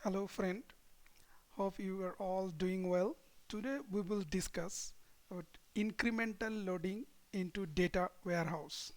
Hello friend, hope you are all doing well. Today we will discuss about incremental loading into data warehouse.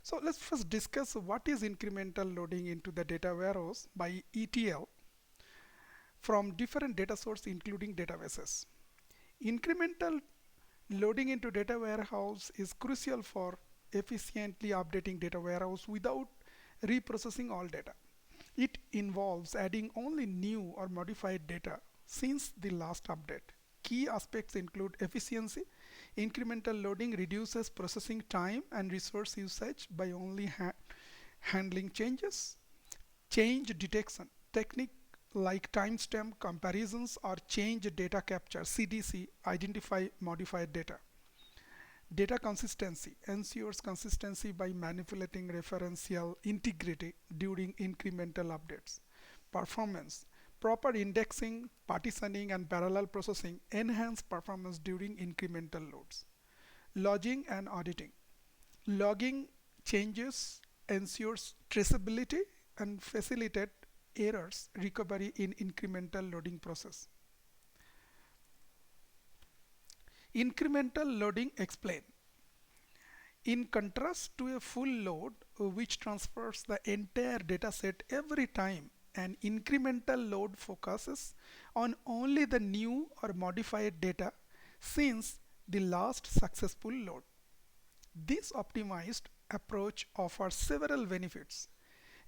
So let's first discuss what is incremental loading into the data warehouse by ETL from different data sources including databases. Incremental loading into data warehouse is crucial for efficiently updating data warehouse without reprocessing all data. It involves adding only new or modified data since the last update. Key aspects include efficiency. Incremental loading reduces processing time and resource usage by only handling changes. Change detection. Technique like timestamp comparisons or change data capture CDC identify modified data. Data consistency ensures consistency by manipulating referential integrity during incremental updates. Performance proper indexing, partitioning, and parallel processing enhance performance during incremental loads. Logging and auditing. Logging changes ensures traceability and facilitate errors recovery in incremental loading process. Incremental loading explain. In contrast to a full load which transfers the entire dataset every time, an incremental load focuses on only the new or modified data since the last successful load. This optimized approach offers several benefits.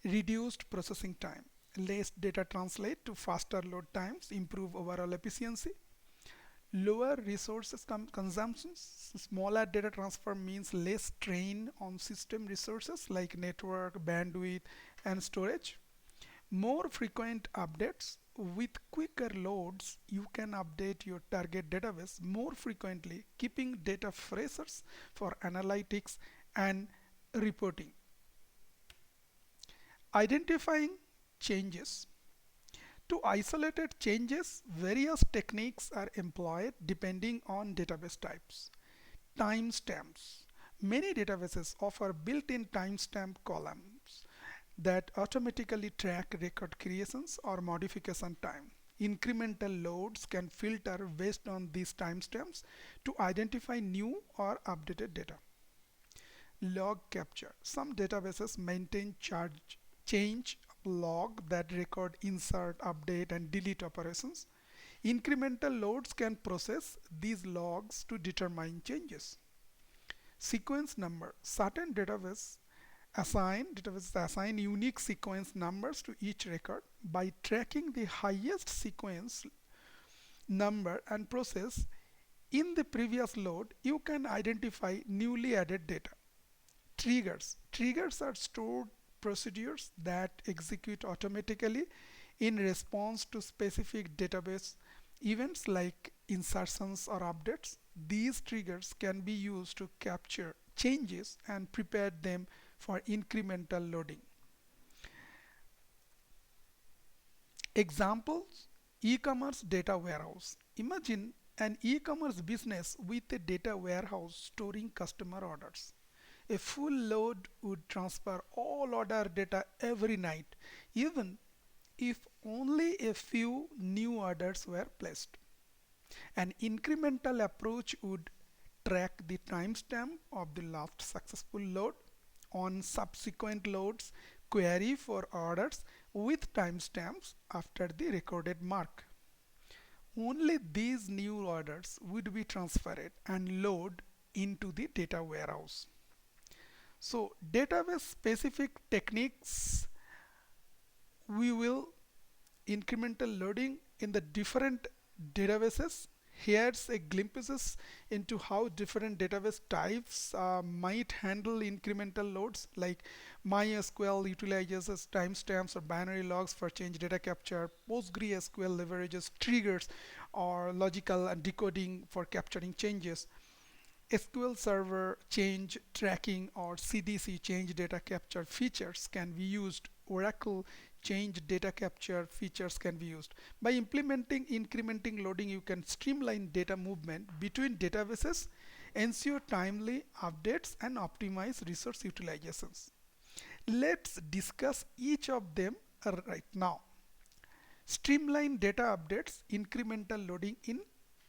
Reduced processing time. Less data translate to faster load times, improve overall efficiency. Lower resources consumptions. Smaller data transfer means less strain on system resources like network, bandwidth, and storage. More frequent updates. With quicker loads, you can update your target database more frequently, keeping data fresher for analytics and reporting. Identifying changes. To isolated changes, various techniques are employed depending on database types. Timestamps. Many databases offer built-in timestamp columns that automatically track record creations or modification time. Incremental loads can filter based on these timestamps to identify new or updated data. Log capture. Some databases maintain change log that record insert, update, and delete operations. Incremental loads can process these logs to determine changes. Sequence number. Certain databases assign unique sequence numbers to each record. By tracking the highest sequence number and process in the previous load, you can identify newly added data. Triggers. Triggers are stored procedures that execute automatically in response to specific database events like insertions or updates. These triggers can be used to capture changes and prepare them for incremental loading. Examples: e-commerce data warehouse. Imagine an e-commerce business with a data warehouse storing customer orders. A full load would transfer all order data every night, even if only a few new orders were placed. An incremental approach would track the timestamp of the last successful load. On subsequent loads, query for orders with timestamps after the recorded mark. Only these new orders would be transferred and load into the data warehouse. So database specific techniques, we will incremental loading in the different databases. Here's a glimpses into how different database types might handle incremental loads, like MySQL utilizes timestamps or binary logs for change data capture. PostgreSQL leverages triggers or logical and decoding for capturing changes. SQL Server change tracking or CDC change data capture features can be used. Oracle change data capture features can be used. By implementing incrementing loading, you can streamline data movement between databases, ensure timely updates, and optimize resource utilizations. Let's discuss each of them right now. Streamline data updates, incremental loading in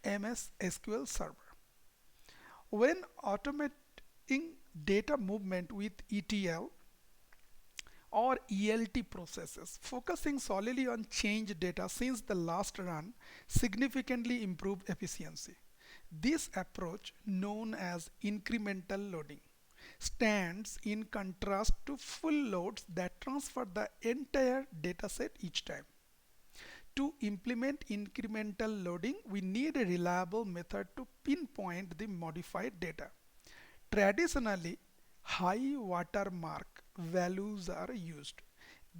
MS SQL Server. When automating data movement with ETL or ELT processes, focusing solely on change data since the last run significantly improved efficiency. This approach, known as incremental loading, stands in contrast to full loads that transfer the entire dataset each time. To implement incremental loading, we need a reliable method to pinpoint the modified data. Traditionally, high watermark values are used.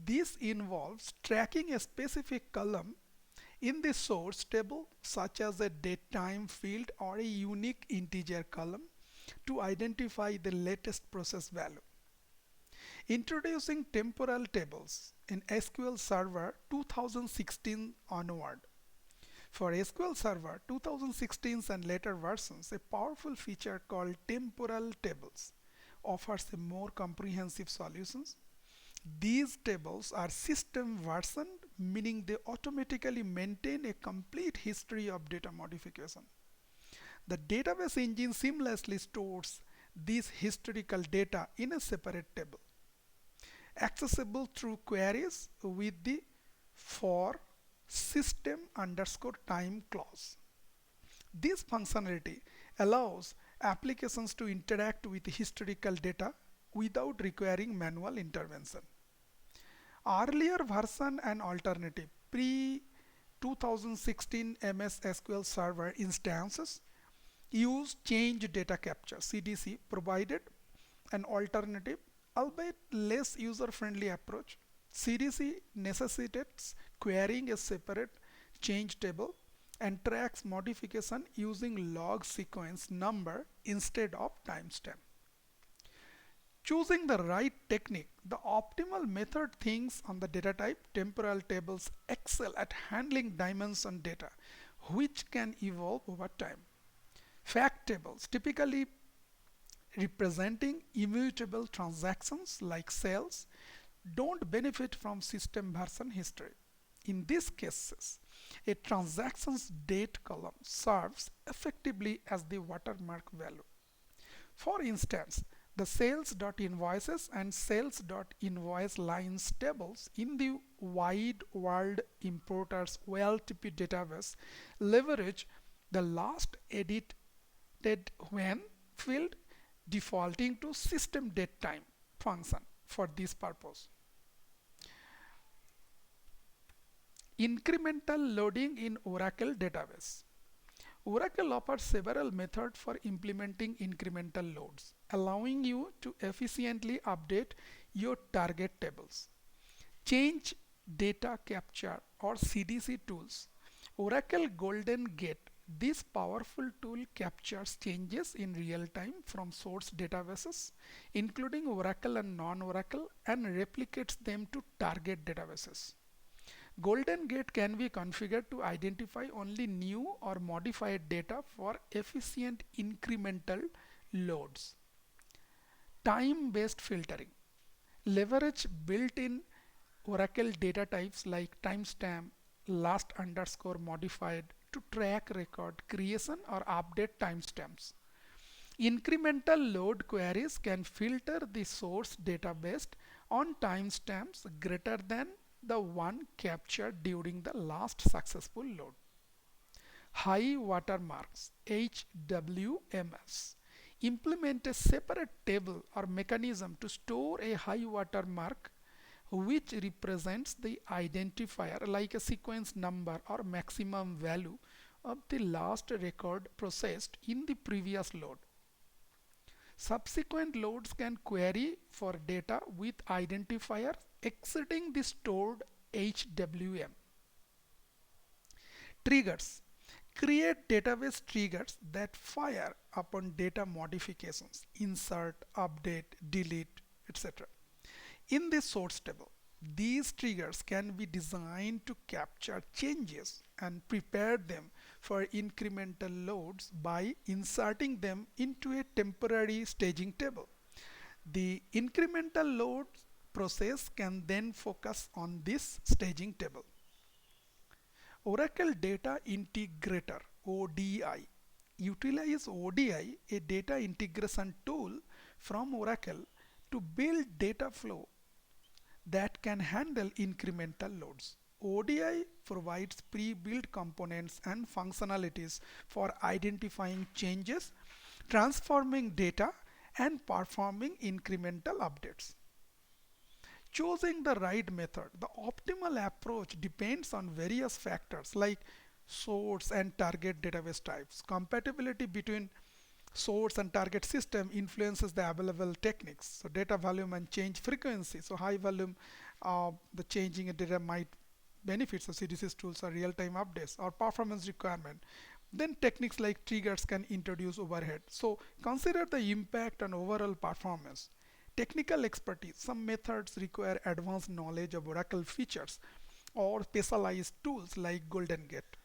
This involves tracking a specific column in the source table, such as a datetime field or a unique integer column, to identify the latest process value. Introducing temporal tables in SQL Server 2016 onward. For SQL Server 2016 and later versions, a powerful feature called temporal tables offers a more comprehensive solutions. These tables are system versioned, meaning they automatically maintain a complete history of data modification. The database engine seamlessly stores this historical data in a separate table, accessible through queries with the for system underscore time clause. This functionality allows applications to interact with historical data without requiring manual intervention. Earlier version and alternative pre 2016 MS SQL Server instances use change data capture CDC provided an alternative, albeit less user-friendly approach. CDC necessitates querying a separate change table and tracks modification using log sequence number instead of timestamp. Choosing the right technique, the optimal method thinks on the data type. Temporal tables excel at handling dimension data, which can evolve over time. Fact tables, typically representing immutable transactions like sales, don't benefit from system version history. In these cases, a transaction's date column serves effectively as the watermark value. For instance, the sales.invoices and sales.invoice lines tables in the wide world importers OLTP database leverage the last edited when field, defaulting to system date time function for this purpose. Incremental loading in Oracle database. Oracle offers several methods for implementing incremental loads, allowing you to efficiently update your target tables. Change data capture or CDC tools. Oracle Golden Gate. This powerful tool captures changes in real time from source databases, including Oracle and non-Oracle, and replicates them to target databases. Golden Gate can be configured to identify only new or modified data for efficient incremental loads. Time-based filtering. Leverage built-in Oracle data types like timestamp, last underscore modified to track record creation or update timestamps. Incremental load queries can filter the source data based on timestamps greater than the one captured during the last successful load. High watermarks HWMS. Implement a separate table or mechanism to store a high watermark which represents the identifier like a sequence number or maximum value of the last record processed in the previous load. Subsequent loads can query for data with identifiers exceeding the stored HWM. Triggers. Create database triggers that fire upon data modifications, insert, update, delete, etc. In the source table, these triggers can be designed to capture changes and prepare them for incremental loads by inserting them into a temporary staging table. The incremental load process can then focus on this staging table. Oracle Data Integrator ODI. Utilize ODI, a data integration tool from Oracle, to build data flow that can handle incremental loads. ODI provides pre-built components and functionalities for identifying changes, transforming data, and performing incremental updates. Choosing the right method. The optimal approach depends on various factors like source and target database types. Compatibility between source and target system influences the available techniques. So data volume and change frequency. So high volume, the changing in data might benefit. So CDC's tools are real-time updates or performance requirement. Then techniques like triggers can introduce overhead. So consider the impact on overall performance. Technical expertise. Some methods require advanced knowledge of Oracle features or specialized tools like Golden Gate.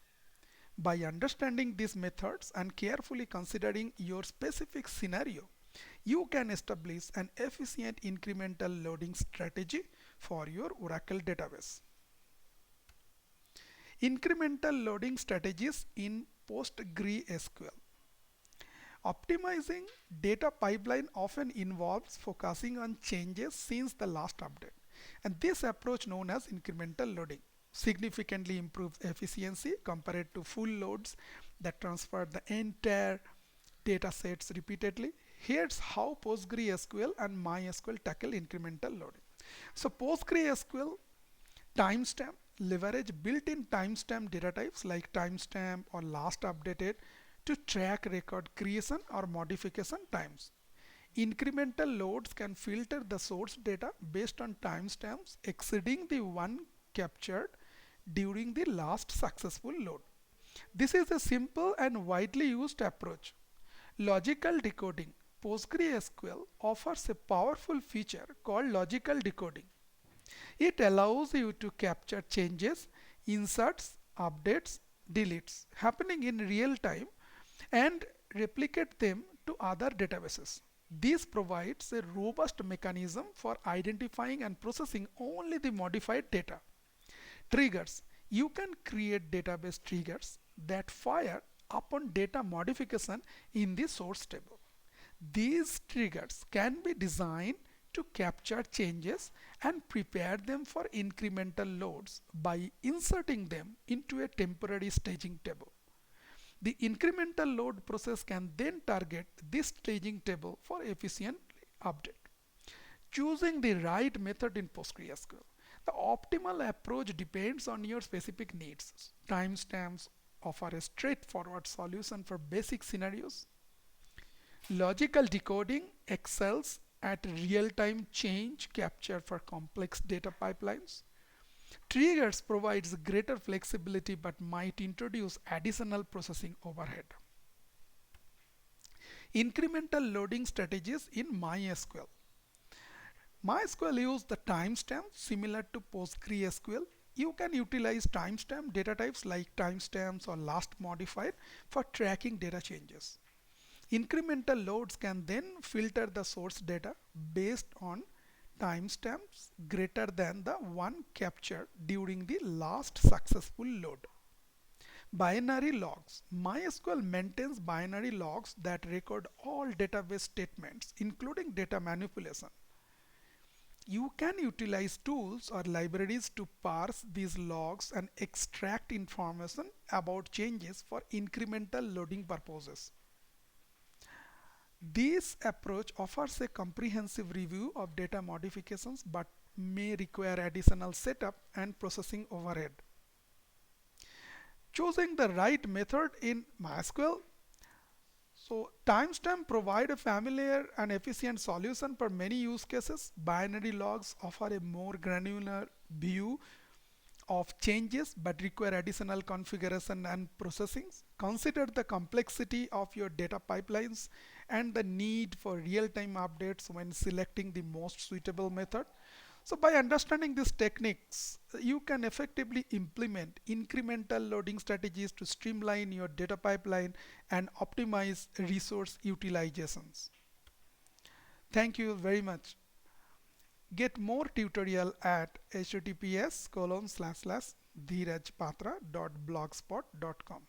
By understanding these methods and carefully considering your specific scenario, you can establish an efficient incremental loading strategy for your Oracle database. Incremental loading strategies in PostgreSQL. Optimizing data pipeline often involves focusing on changes since the last update. And this approach, known as incremental loading, significantly improves efficiency compared to full loads that transfer the entire data sets repeatedly. Here's how PostgreSQL and MySQL tackle incremental loading. So PostgreSQL timestamp leverage built-in timestamp data types like timestamp or last updated to track record creation or modification times. Incremental loads can filter the source data based on timestamps exceeding the one captured during the last successful load. This is a simple and widely used approach. Logical decoding. PostgreSQL offers a powerful feature called logical decoding. It allows you to capture changes, inserts, updates, deletes happening in real time and replicate them to other databases. This provides a robust mechanism for identifying and processing only the modified data. Triggers. You can create database triggers that fire upon data modification in the source table. These triggers can be designed to capture changes and prepare them for incremental loads by inserting them into a temporary staging table. The incremental load process can then target this staging table for efficient update. Choosing the right method in PostgreSQL. The optimal approach depends on your specific needs. Timestamps offer a straightforward solution for basic scenarios. Logical decoding excels at real-time change capture for complex data pipelines. Triggers provides greater flexibility but might introduce additional processing overhead. Incremental loading strategies in MySQL. MySQL uses the timestamp similar to PostgreSQL. You can utilize timestamp data types like timestamps or last modified for tracking data changes. Incremental loads can then filter the source data based on timestamps greater than the one captured during the last successful load. Binary logs. MySQL maintains binary logs that record all database statements, including data manipulation. You can utilize tools or libraries to parse these logs and extract information about changes for incremental loading purposes. This approach offers a comprehensive review of data modifications but may require additional setup and processing overhead. Choosing the right method in MySQL. So timestamp provide a familiar and efficient solution for many use cases. Binary logs offer a more granular view of changes but require additional configuration and processing. Consider the complexity of your data pipelines and the need for real-time updates when selecting the most suitable method. So by understanding these techniques, you can effectively implement incremental loading strategies to streamline your data pipeline and optimize resource utilizations. Thank you very much. Get more tutorial at https:// dheerajpatra.blogspot.com.